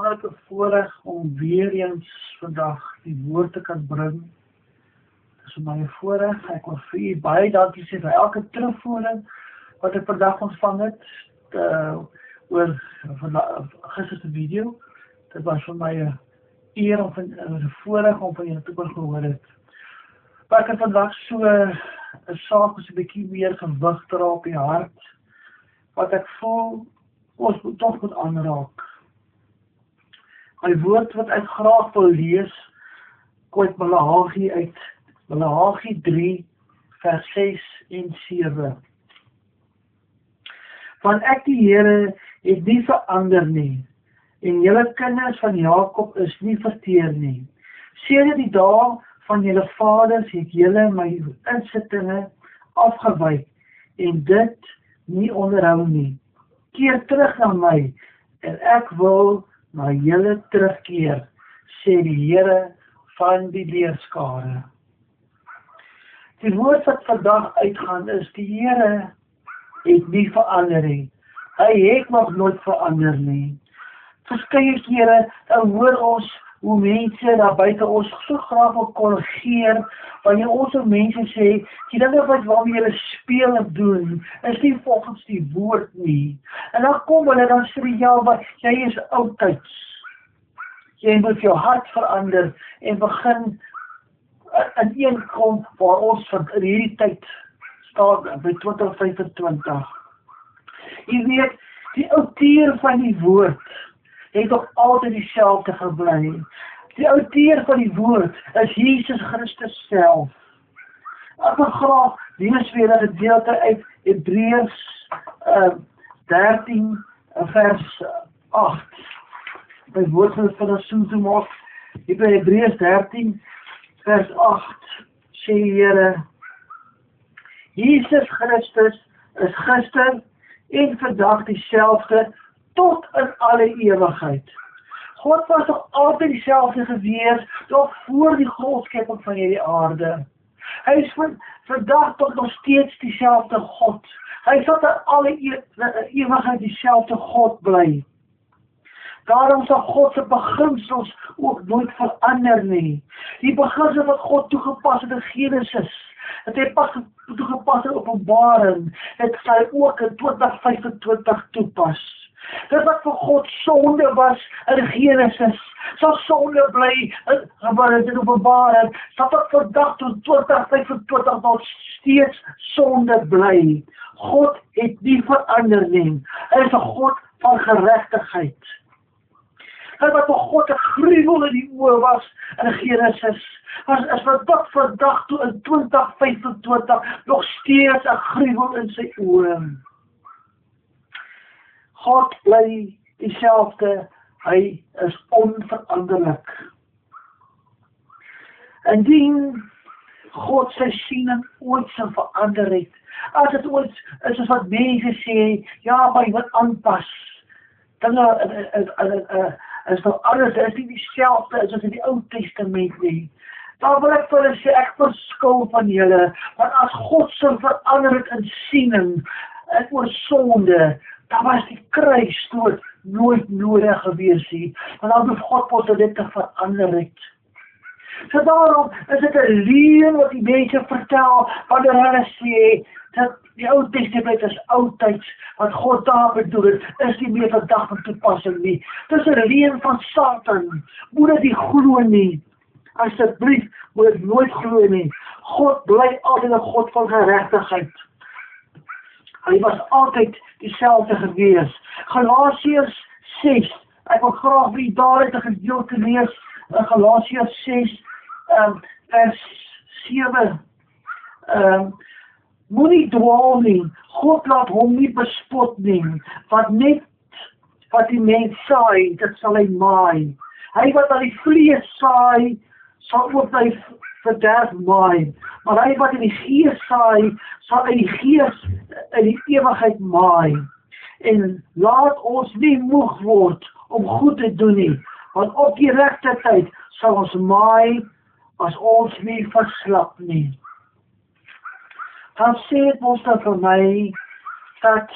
wonderlike voorreg om weer eens vandag die woord te kan bring. Dit is vir my 'n voorreg. Ek wil vir u baie dankie sê vir elke terugvoering wat ek vandag ontvang het oor gister se video. Dit was vir my 'n eer om 'n voorreg om van julle te kon gehoor het. Maar ek het vandag so 'n saak wat 'n bietjie meer gewig dra op die hart, wat ek voel ons moet toch moet aanraak. My woord wat ek graag wil lees, kom uit Maleagi 3, vers 6 en 7. Want ek die Here het nie verander nie, en julle kinders van Jakob is nie verteer nie. Sedert die dae van julle vaders het julle my insittinge afgewyk, en dit nie onderhou nie. Keer terug na my, en ek wil na julle terugkeer, sê die Here van die leerskare. Die woord wat vandag uitgaan is, die Here het nie verander nie. Hy het nog nooit verander nie. Verskeie kere, dan hoor ons hoe mense daar buite ons so graag wil korrigeer, wanneer ons so mense sê, die dinge waarmee julle speel en doen, is nie volgens die woord nie. En dan kom hulle, dan sê ja, maar jy is oudtyds. Jy moet jou hart verander en begin in een kom waar ons van in hierdie tyd staan by 2025. Jy weet, die outeur van die woord het nog altyd dieselfde gebly. Die outeur van die woord is Jesus Christus self. Ek wil graag lees weer 'n gedeelte uit Hebreërs 13 vers 8. My woord van ons toe maak. Hebreërs 13 vers 8 sê die Here, Jesus Christus is gister en vandag dieselfde tot in alle ewigheid. God was nog altyd dieselfde gewees, nog voor die grondskeping van hierdie aarde. Hy is vandag tot nog steeds dieselfde God. Hy sal tot alle ewigheid dieselfde God bly. Daarom sal God se beginsels ook nooit verander nie. Die beginsel wat God toegepas het in Genesis, het hy pas toegepas in Openbaring, het sy ook in 2025 toepas. Dit wat vir God sonde was in Genesis, sal sonde bly in Openbaring, sal tot vandag tot 2025 nog steeds sonde bly. God het nie verander nie. Hy is 'n God van geregtigheid. En wat vir God 'n gruwel in die oë was in Genesis, is wat vandag toe in 2025 nog steeds 'n gruwel in sy oë. God bly dieselfde, hy is onveranderlik. Indien God sy siening ooit sou verander het, as dit ooit is as wat mense sê, ja, maar jy moet aanpas. Dinge is nou alles, is nie dieselfde as in die Ou Testament nie. Dan wil ek vir hulle sê, ek verskil van julle, want as God sou verander het in siening, oor sonde, dan was die kruisdood nooit nodig gewees nie, want dan hoef God ons dit te verander het. So daarom is dit 'n leuen wat die mense vertel, wanneer hulle sê, dat die Ou Testament is oudtyds, wat God daar bedoel het, is nie meer vandag van toepassing nie. Dis 'n leuen van Satan, moet dit nie glo nie. Asseblief, moet dit nooit glo nie. God bly altyd 'n God van geregtigheid. Hy was altyd dieselfde gewees. Galasiërs 6, ek wil graag vir daar uit 'n gedeelte lees, Galasiërs 6, vers 7. Moenie dwaal nie, God laat hom nie bespot nie, want net wat die mens saai, dit sal hy maai. Hy wat aan die vlees saai, sal ook hy verderf maai, maar hy wat in die gees saai, sal in die gees in die ewigheid maai. En laat ons nie moeg word om goed te doen nie, want op die regte tyd sal ons maai, as ons nie verslap nie. Dan sê het ons dan vir my, dat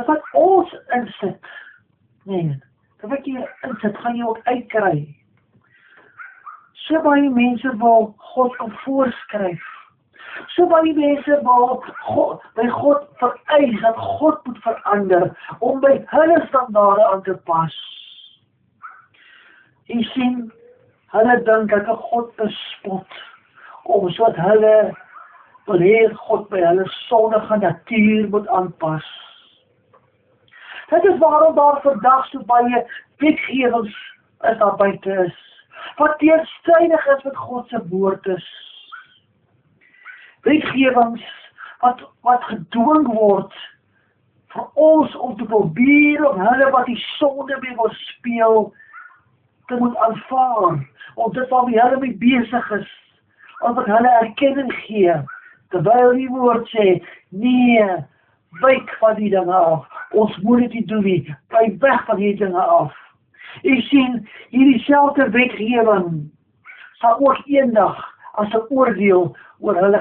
wat ons insit, nee, terwyl jy insit, gaan jy ook uitkry. So baie mense wil God kan voorskryf. So baie mense wil by God vereis, dat God moet verander, om by hulle standaarde aan te pas. Jy sien, hulle dink dat God bespot, sodat hulle wil hê God by hulle sondige natuur moet aanpas. Dit is waarom daar vandag so baie wetgewings is daar buite is, wat teenstrydig is met God se woord is. Wetgewings wat gedwing word vir ons om te probeer om hulle wat die sonde mee wil speel te moet aanvaar, om dit waarmee hulle mee besig is, omdat hulle erkenning gee, terwyl die woord sê, nee, wyk van die dinge af, ons moet dit nie doen nie, bly weg van die dinge af. Jy sien, hierdie selfde wetgewing sal ook eendag as 'n oordeel oor hulle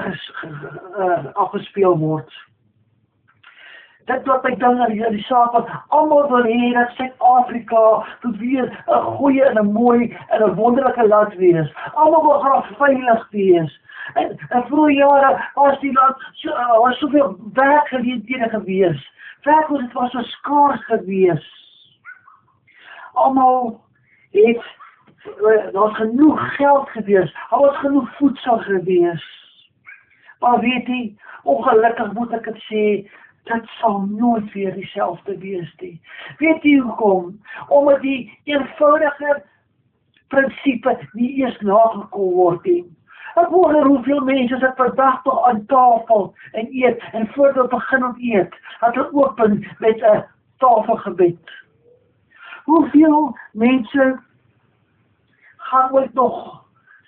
afgespeel word. Dit wat ek dink aan die saak wat almal wil hê dat Suid-Afrika moet weer 'n goeie en 'n mooi en 'n wonderlike land wees. Almal wil graag veilig wees. En vroeger jare was die land was soveel werkgeleenthede gewees. Werk was so skaars gewees. Almal het, daar was genoeg geld gewees, daar was genoeg voedsel gewees. Maar weet jy, ongelukkig moet ek dit sê, dit sal nooit weer dieselfde wees nie. Weet jy hoekom? Omdat die eenvoudige prinsipe nie eers nagekom word nie. Ek wonder hoeveel mense sit per dag toch aan tafel en eet, en voordat hulle begin om eet, dat hulle open met 'n tafelgebed. Hoeveel mense gaan ooit nog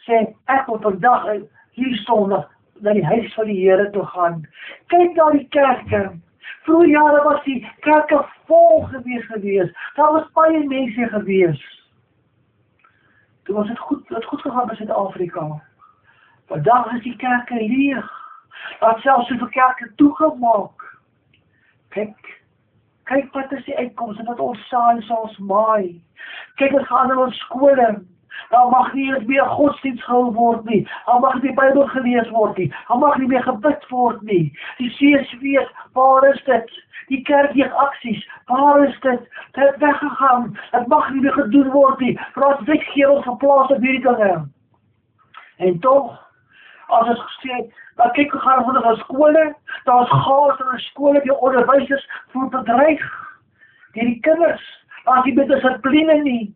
sê, ek wil vandag hier Sondag na die huis van die Here toe gaan. Kyk na die kerke. Vroeger jare was die kerke vol gewees. Daar was baie mense gewees. Toen was het goed gegaan by Suid-Afrika. Vandag is die kerke leeg. Daar het selfs soveel kerke toegemaak. Kyk wat is die uitkomste, wat ons saai soos maai. Kyk wat gaan in ons skole. Daar mag nie eens meer godsdienst gehou word nie. Daar mag nie Bybel gelees word nie. Daar mag nie meer gebid word nie. Die CSV, waar is dit? Die kerkjeaksies, waar is dit? Dit het weggegaan. Het mag nie meer gedoen word nie. Vir ons wetgewing geplaas op hierdie dinge. En toch, as ons gesê, dan kyk we gaan na skole, daar is chaos in die skole, die onderwysers voel bedreig. Die kinders, daar is nie met discipline nie.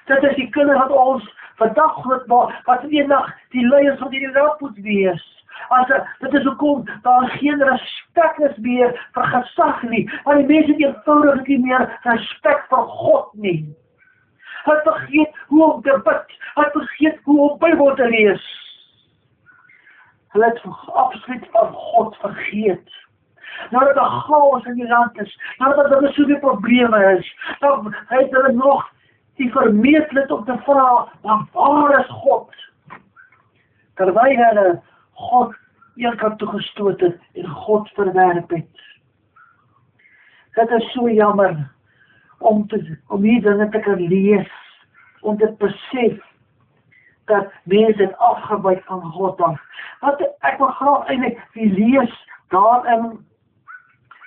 Dit is die kinders wat ons vandag grootmaak, wat eendag die leiers van die land moet wees. Dit is hoekom daar geen respek is meer vir gesag nie, want die mense het eenvoudig nie meer respek vir God nie. Het vergeet hoe om te bid, het vergeet hoe om Bybel te lees. Hulle het absoluut van God vergeet. Nou dat er chaos in die land is, nou dat er soveel probleme is, dan het hulle nog die vermeerderheid om te vraag, maar waar is God? Terwyl hulle God een kant toegestoot het en God verwerp het. Dit is so jammer om die dinge te kan lees, om te besef dat mense het afgewyk van God af. Want ek wil graag eintlik lees daarin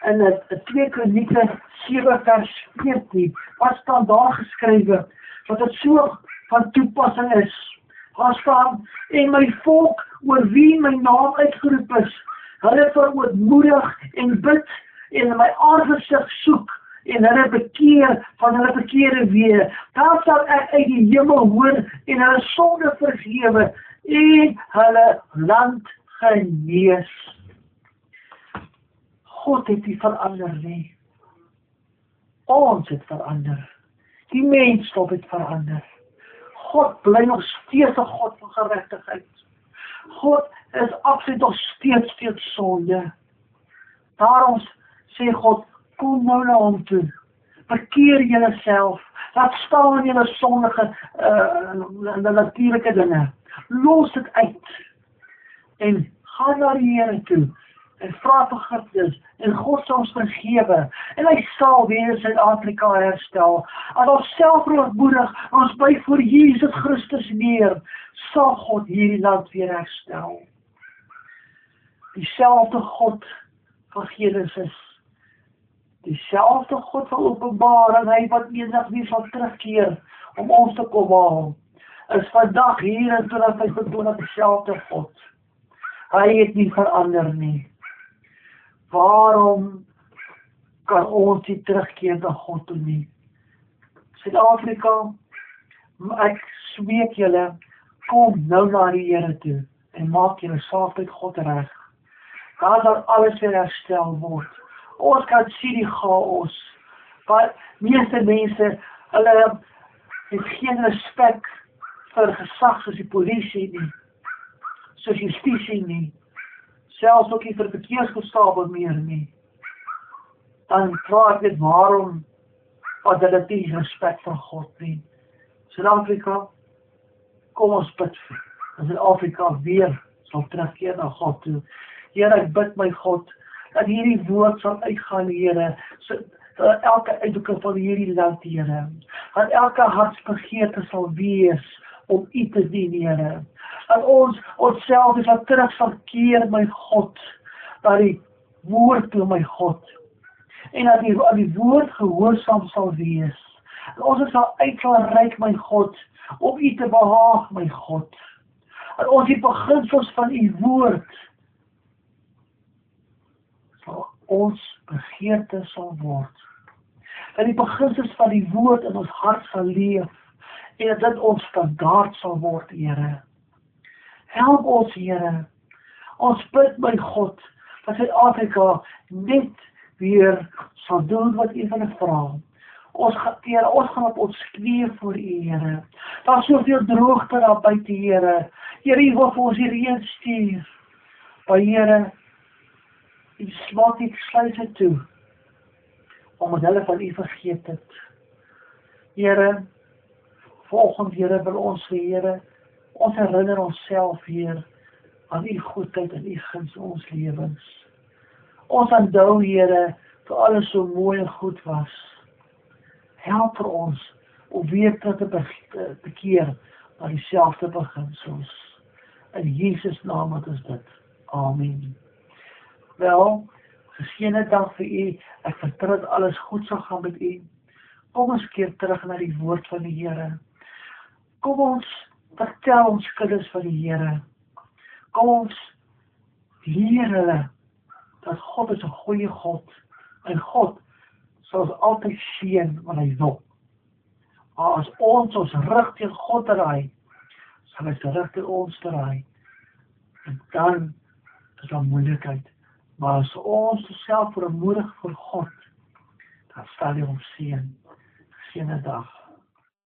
in 2 Kronieke 7 vers 14, wat staan daar geskrywe, wat het so van toepassing is. Daar staan, en my volk, oor wie my naam uitgeroep is, hulle verootmoedig en bid, en my aangesig soek, en hulle bekeer van hulle verkeerde weë. Dan sal ek uit die hemel hoor, en hulle sonde vergewe, en hulle land genees. God het nie verander nie. Ons het verander. Die mensdom het verander. God bly nog steeds 'n God van geregtigheid. God is absoluut nog steeds sonde. Daarom sê God, kom nou na hom toe. Bekeer julleself. Laat staan julle sondige natuurlike dinge. Los dit uit. En ga na die Here toe. en vra vergifnis, en God sal ons vergewe, en hy sal weer Suid-Afrika herstel. As ons self verootmoedig, ons buig voor Jesus Christus neer, sal God hierdie land weer herstel. Dieselfde God van Genesis, dieselfde God van Openbaring, hy wat eendag weer sal terugkeer om ons te kom haal, is vandag hier in 2025 dieselfde God. Hy het nie verander nie. Waarom kan ons nie terugkeer na God toe nie? Suid-Afrika, ek smeek julle, kom nou na die Here toe en maak julle saak met God reg. Dan sal alles weer herstel word. Ons kan sien die chaos, maar meeste mense, hulle het geen respek vir gesag soos die polisie nie, soos justisie nie, selfs ook nie vir verkeersgestapel meer nie. Dan vra ek dit waarom wat hulle nie respek vir God nie. Suid-Afrika, kom ons bid vir, dat Suid-Afrika weer sal terugkeer na God toe. Here, ek bid my God, dat hierdie woord sal uitgaan, Here, dat elke uitdrukking van hierdie land, Here, dat elke hartsbegeerte sal wees om U te dien, Here. Dat ons onsself sal terug sal keer, my God, na die woord toe, my God. En dat aan die woord gehoorsaam sal wees. Dat ons sal uit sal reik, my God, om U te behaag, my God. Dat ons die beginsels van U woord ons begeerte sal word. Dat die beginsels van die woord in ons hart sal leef en dat dit ons standaard sal word, Here. Help ons, Here. Ons bid, my God, dat Suid-Afrika net weer sal doen wat U van het vra. Ons gaan op ons knieë voor U, Here. Daar is soveel droogte daar buite, Here. Here, U wil vir ons die reën stuur. Maar Here, U slaat die sluise toe, omdat hulle van U vergeet het. Here, volgende Here wil ons, Here, ons herinner onsself, Heer, aan U goedheid en U guns in ons lewens. Ons onthou, Here, toe alles so mooi en goed was. Help vir ons om weer terug te keer na dieselfde beginsels. In Jesus naam het ons dit. Amen. Wel, geseënde dag vir U. Ek vertrou dat alles goed sal gaan met U. Kom ons keer terug na die woord van die Here. Kom ons vertel ons kinders van die Here. Kom ons leer hulle dat God is 'n goeie God. En God sal ons altyd seën wat hy wil. Maar as ons rug teen God draai, sal hy sy rug teen ons draai. En dan is daar moeilikheid. Maar as ons self vermoedig vir God, dan sal hy ons seën. Geseënde dag.